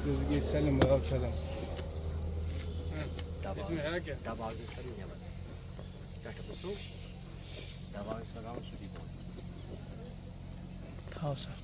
Gözü geçselim mi kalkalım? اسمي هاكر تبع الكريم يا ولد تحت السوق تبع السلام سودي بون Tamam sir.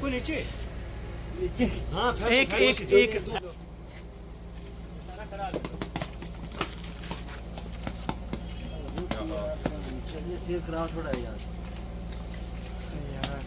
फेंको नीचे हाँ एक एक एक चलिए शेयर कराओ थोड़ा यार यार